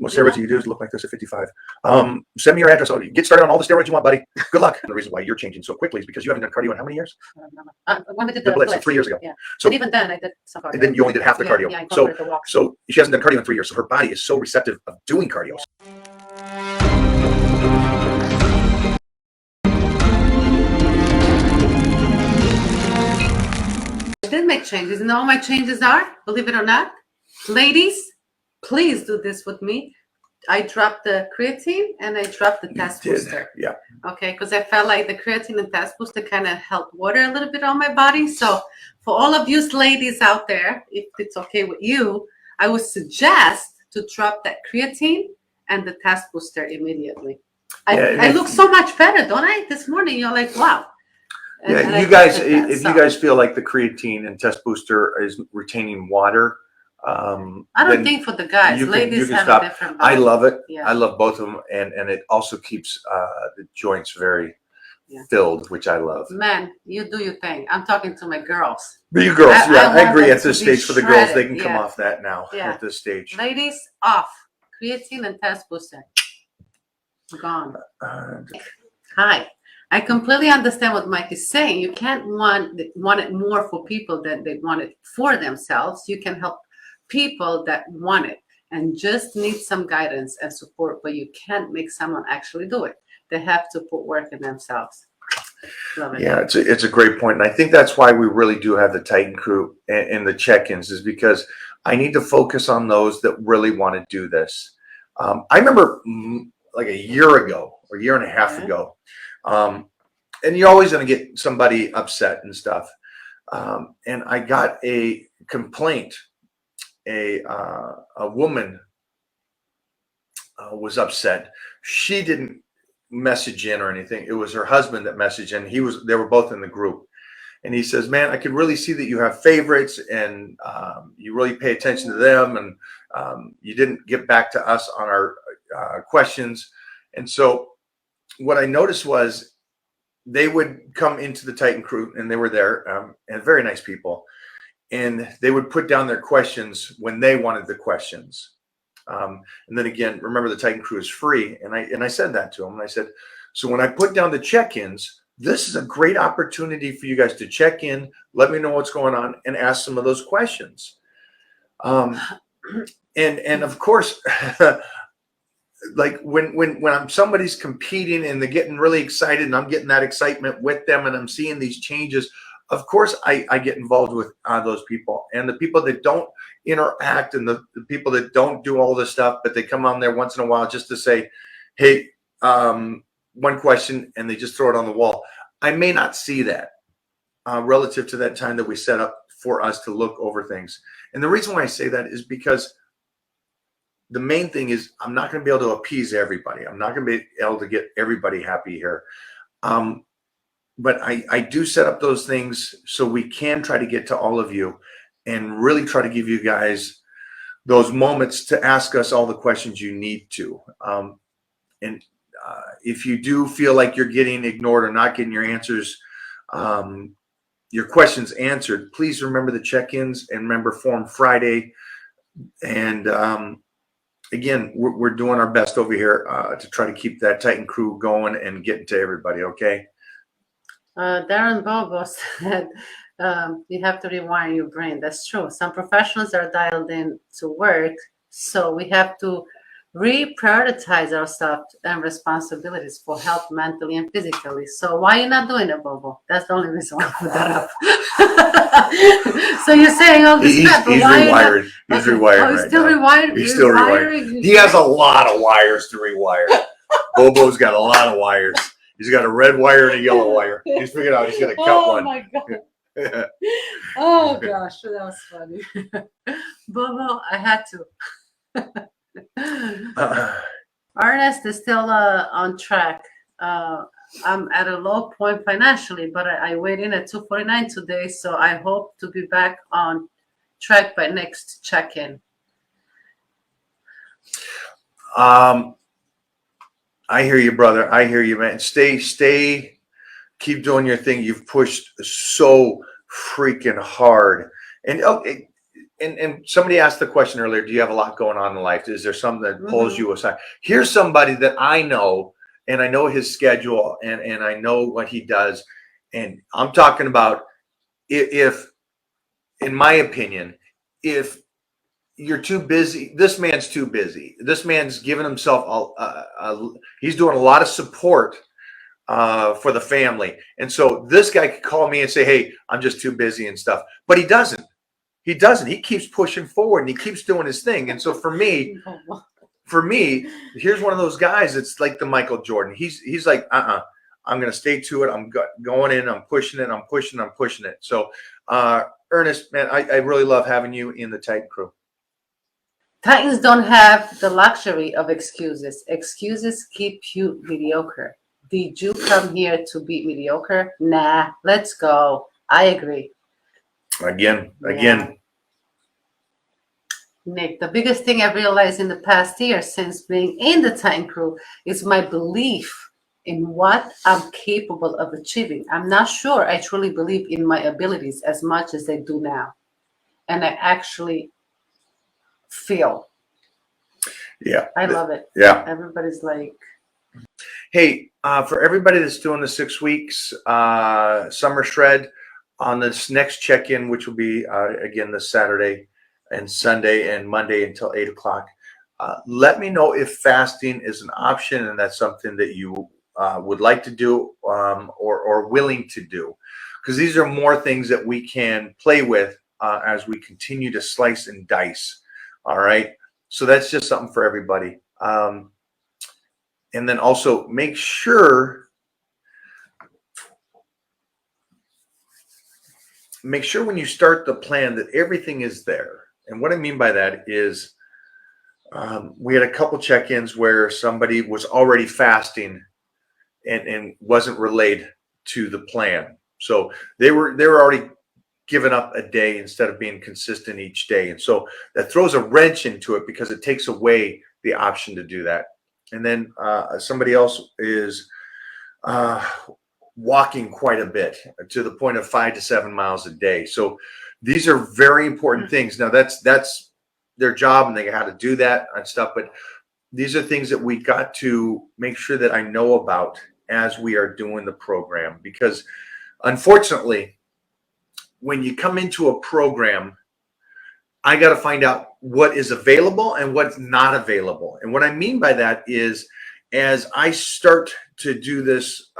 What steroids do you do is look like this at 55. Send me your address. Oh, get started on all the steroids you want, buddy. Good luck. And the reason why you're changing so quickly is because you haven't done cardio in how many years? When we did the blitz, so 3 years ago. Yeah. So but even then, I did some cardio. And then you only did half the cardio. Yeah, so she hasn't done cardio in 3 years. So her body is so receptive of doing cardio. Yeah. I did make changes, and all my changes are, believe it or not, ladies, please do this with me. I dropped the creatine and I dropped the test booster. Yeah. Okay, because I felt like the creatine and test booster kind of helped water a little bit on my body. So for all of you ladies out there, if it's okay with you, I would suggest to drop that creatine and the test booster immediately. I look so much better, don't I? This morning, you're like, wow. And you guys, if you guys feel like the creatine and test booster is retaining water, I don't think for the guys, ladies have a different body. I love it. Yeah. I love both of them, and it also keeps the joints very filled, which I love. Man, you do your thing. I'm talking to my girls. You girls, I agree. At this stage, for the girls, they can come off that now. At this stage, ladies, off creatine and test booster. Gone. Hi. I completely understand what Mike is saying. You can't want it more for people than they want it for themselves. You can help people that want it and just need some guidance and support, but you can't make someone actually do it. They have to put work in themselves. Love it. Yeah, it's a great point. And I think that's why we really do have the Titan crew and the check-ins, is because I need to focus on those that really want to do this. I remember like a year ago or a year and a half ago, and you're always going to get somebody upset and stuff. And I got a complaint. A woman was upset. She didn't message in or anything. It was her husband that messaged in. They were both in the group. And he says, man, I could really see that you have favorites and you really pay attention to them. And you didn't get back to us on our questions. And so what I noticed was they would come into the Titan crew, and they were there, and very nice people. And they would put down their questions when they wanted the questions. And then again, remember, the Titan crew is free. And I said that to them. And I said, so when I put down the check-ins, this is a great opportunity for you guys to check in, let me know what's going on, and ask some of those questions. And of course, like when somebody's competing and they're getting really excited, and I'm getting that excitement with them, and I'm seeing these changes, of course I get involved with those people, and the people that don't interact, and the people that don't do all this stuff, but they come on there once in a while just to say, hey, one question, and they just throw it on the wall. I may not see that relative to that time that we set up for us to look over things. And the reason why I say that is because the main thing is I'm not going to be able to appease everybody. I'm not going to be able to get everybody happy here. But I do set up those things so we can try to get to all of you and really try to give you guys those moments to ask us all the questions you need to. And if you do feel like you're getting ignored or not getting your answers, your questions answered, please remember the check-ins and remember Forum Friday. And again, we're doing our best over here to try to keep that Titan crew going and getting to everybody, okay? Darren Bobo said, you have to rewire your brain. That's true. Some professionals are dialed in to work, so we have to reprioritize our stuff and responsibilities for health mentally and physically. So why are you not doing it, Bobo? That's the only reason why I put that up. So you're saying all this stuff, but why rewired. He's rewired. Oh, he's still rewired? He's still rewired. He has a lot of wires to rewire. Bobo's got a lot of wires. He's got a red wire and a yellow wire. He's figured out he's going to cut one. Oh, my God. Oh, gosh. That was funny. Bobo, I had to. Ernest is still on track. I'm at a low point financially, but I weighed in at 249 today, so I hope to be back on track by next check-in. I hear you, brother. I hear you, man. Stay, keep doing your thing. You've pushed so freaking hard. And and somebody asked the question earlier, do you have a lot going on in life? Is there something that pulls you aside? Here's somebody that I know, and I know his schedule, and I know what he does. And I'm talking about, if in my opinion, if you're too busy, this man's too busy. This man's giving himself he's doing a lot of support for the family. And so this guy could call me and say, hey, I'm just too busy and stuff. But he doesn't. He doesn't. He keeps pushing forward and he keeps doing his thing. And so for me, here's one of those guys. It's like the Michael Jordan. He's like, I'm going to stay to it. I'm going in. I'm pushing it. I'm pushing it. So, Ernest, man, I really love having you in the Titan crew. Titans don't have the luxury of excuses. Excuses keep you mediocre. Did you come here to be mediocre? Nah, let's go. I agree. Again. Nick, the biggest thing I've realized in the past year since being in the Titan crew is my belief in what I'm capable of achieving. I'm not sure I truly believe in my abilities as much as I do now. And I actually feel. Yeah. I love it. Yeah. Everybody's like. Hey, for everybody that's doing the 6 weeks summer shred, on this next check-in, which will be again this Saturday and Sunday and Monday until 8 o'clock, let me know if fasting is an option and that's something that you would like to do or willing to do, because these are more things that we can play with as we continue to slice and dice. All right, so that's just something for everybody. And then also make sure when you start the plan that everything is there. And what I mean by that is we had a couple check-ins where somebody was already fasting and wasn't relayed to the plan. So they were already giving up a day instead of being consistent each day. And so that throws a wrench into it because it takes away the option to do that. And then somebody else is walking quite a bit to the point of 5 to 7 miles a day. So these are very important things. Now that's their job and they got to do that and stuff. But these are things that we got to make sure that I know about as we are doing the program, because unfortunately, when you come into a program, I got to find out what is available and what's not available. And what I mean by that is, as I start to do this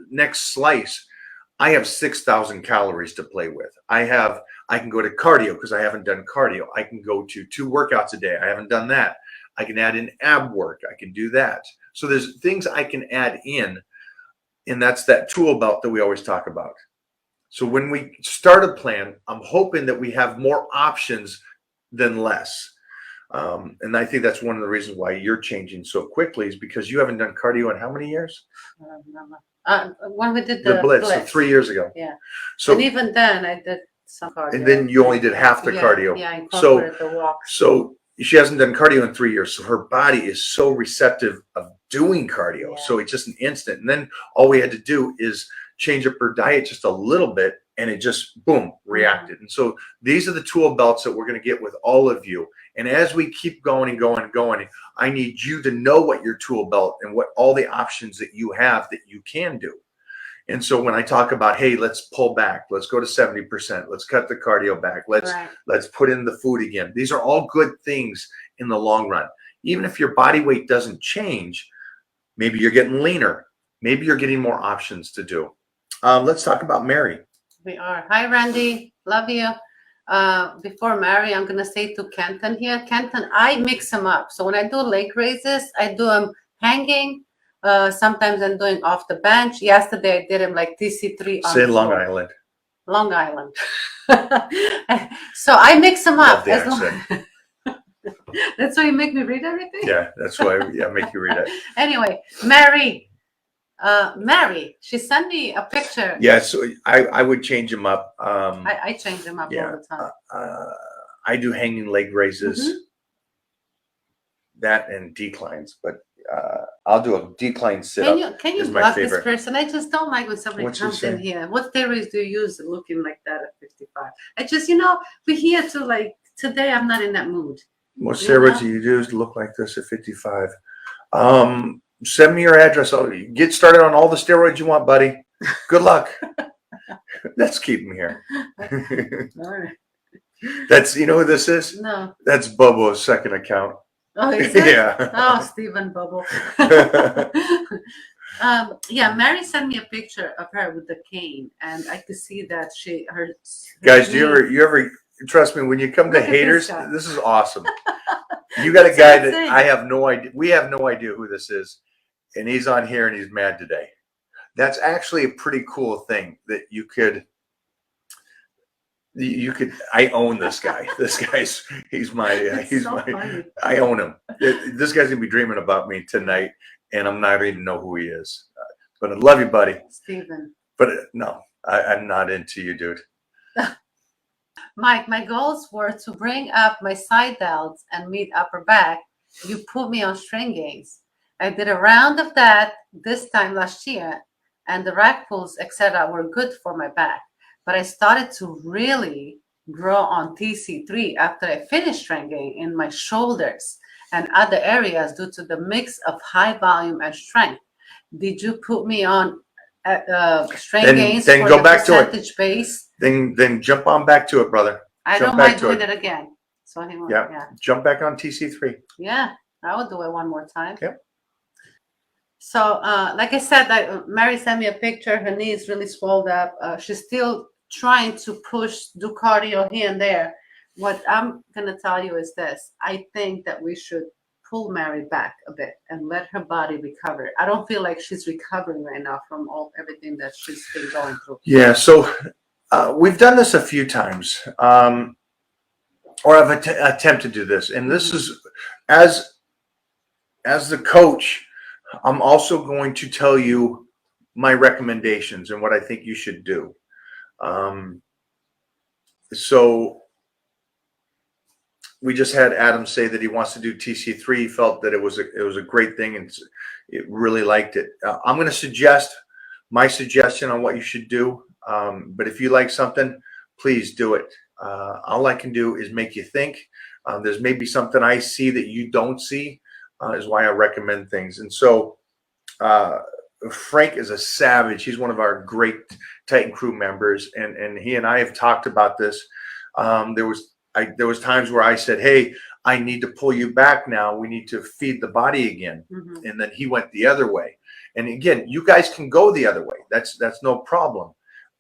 next slice, I have 6,000 calories to play with. I can go to cardio because I haven't done cardio. I can go to 2 workouts a day. I haven't done that. I can add in ab work. I can do that. So there's things I can add in, and that's that tool belt that we always talk about. So when we start a plan, I'm hoping that we have more options than less. And I think that's one of the reasons why you're changing so quickly, is because you haven't done cardio in how many years? When we did the Blitz, so 3 years ago. Yeah. So, and even then, I did some cardio. And then you only did half the cardio. Yeah, I incorporated the walk. So she hasn't done cardio in 3 years. So her body is so receptive of doing cardio. Yeah. So it's just an instant. And then all we had to do is change up her diet just a little bit, and it just, boom, reacted. And so these are the tool belts that we're going to get with all of you. And as we keep going and going and going, I need you to know what your tool belt and what all the options that you have that you can do. And so when I talk about, hey, let's pull back, let's go to 70%, let's cut the cardio back, let's put in the food again. These are all good things in the long run. Even if your body weight doesn't change, maybe you're getting leaner, maybe you're getting more options to do. Let's talk about Mary. We are. Hi, Randy. Love you. Before Mary, I'm going to say to Kenton here. Kenton, I mix them up. So when I do leg raises, I do them hanging. Sometimes I'm doing off the bench. Yesterday, I did them like TC3 on Say the Long floor. Island. Long Island. So I mix them up. That's why you make me read everything? Yeah, that's why I make you read it. Anyway, Mary, she sent me a picture. Yeah, so I would change them up. I change them up all the time. I do hanging leg raises, that and declines, but I'll do a decline sit-up. Can you block this person? I just don't like when somebody comes in here. What steroids do you use looking like that at 55? I just, we're here to like today I'm not in that mood. What steroids do you do to look like this at 55? Send me your address. I'll get started on all the steroids you want, buddy. Good luck. Let's keep him here. All right. That's, you know who this is? No. That's Bobo's second account. Oh, is it? Yeah. Oh, Stephen Bubble. Yeah, Mary sent me a picture of her with the cane, and I could see that her Guys, do you ever trust me when you come to Look at haters? this guy. This is awesome. You got a That's guy what I'm that saying. I have no idea. We have no idea who this is, and he's on here and he's mad today. That's actually a pretty cool thing that you could. I own this guy. He's my. Funny. I own him. This guy's gonna be dreaming about me tonight, and I'm not even know who he is. But I love you, buddy. Stephen. But no, I'm not into you, dude. Mike, my goals were to bring up my side delts and meet upper back. You put me on string gains. I did a round of that this time last year, and the rack pulls, etc., were good for my back. But I started to really grow on TC3 after I finished string gain in my shoulders and other areas due to the mix of high volume and strength. Did you put me on string gains then for go the back to it. percentage base? Then jump on back to it, brother. I Jump don't back mind to doing it. it again. So he won't, Yeah. yeah. Jump back on TC3. Yeah, I will do it one more time. Yep. So, like I said, Mary sent me a picture. Her knee is really swelled up. She's still trying to do cardio here and there. What I'm going to tell you is this. I think that we should pull Mary back a bit and let her body recover. I don't feel like she's recovering right now from everything that she's been going through. Yeah, so we've done this a few times, or I've attempted to do this. And this is, as the coach, I'm also going to tell you my recommendations and what I think you should do. So we just had Adam say that he wants to do TC3. He felt that it was a great thing and it really liked it. I'm going to suggest my suggestion on what you should do. But if you like something, please do it. All I can do is make you think. There's maybe something I see that you don't see, is why I recommend things. And so Frank is a savage. He's one of our great Titan crew members, and he and I have talked about this. There was times where I said, hey, I need to pull you back now. We need to feed the body again. Mm-hmm. And then he went the other way. And again, you guys can go the other way. That's no problem.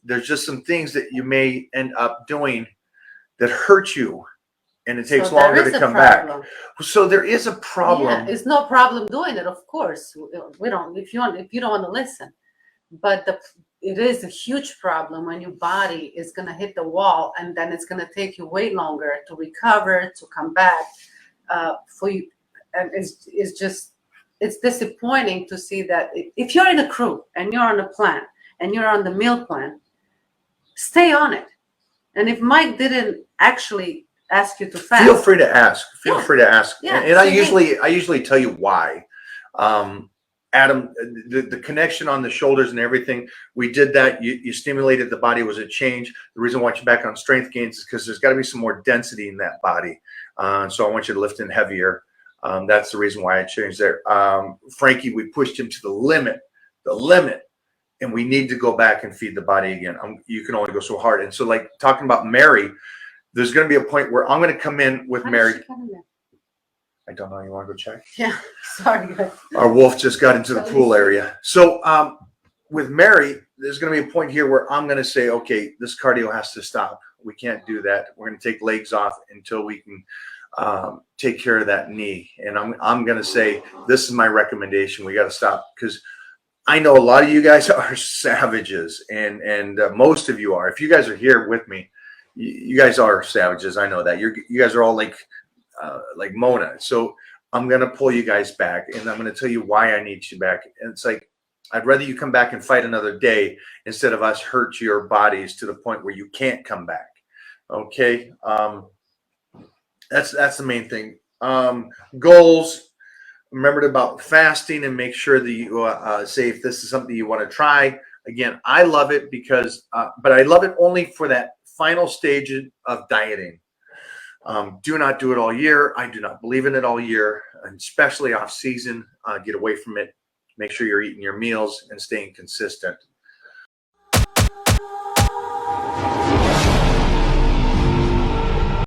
There's just some things that you may end up doing that hurt you, and it takes longer to come back. So there is a problem. Yeah, it's no problem doing it. Of course, we don't. If you don't want to listen, but it is a huge problem when your body is going to hit the wall, and then it's going to take you way longer to recover, to come back for you. And it's disappointing to see that if you're in a crew and you're on a plan and you're on the meal plan, stay on it. And if Mike didn't actually ask you to fast, feel free to ask. Feel free to ask. Yeah, and I usually tell you why. Adam, the connection on the shoulders and everything, we did that. You stimulated the body. Was a change. The reason I want you back on strength gains is because there's got to be some more density in that body. So I want you to lift in heavier. That's the reason why I changed there. Frankie, we pushed him to the limit, and we need to go back and feed the body again. You can only go so hard. And so, like talking about Mary, there's going to be a point where I'm going to come in with Mary. I don't know. You want to go check? Yeah, sorry, guys. Our wolf just got into the pool area. So with Mary, there's going to be a point here where I'm going to say, okay, this cardio has to stop. We can't do that. We're going to take legs off until we can take care of that knee. And I'm going to say, this is my recommendation. We got to stop, because I know a lot of you guys are savages, and most of you are. If you guys are here with me, you guys are savages. I know that. You guys are all like Mona. So I'm going to pull you guys back, and I'm going to tell you why I need you back. And it's like, I'd rather you come back and fight another day instead of us hurt your bodies to the point where you can't come back. Okay. That's the main thing. Goals. Remember about fasting, and make sure that you say if this is something you want to try. Again, I love it because, but I love it only for that final stage of dieting. Do not do it all year. I do not believe in it all year, and especially off season. Get away from it. Make sure you're eating your meals and staying consistent.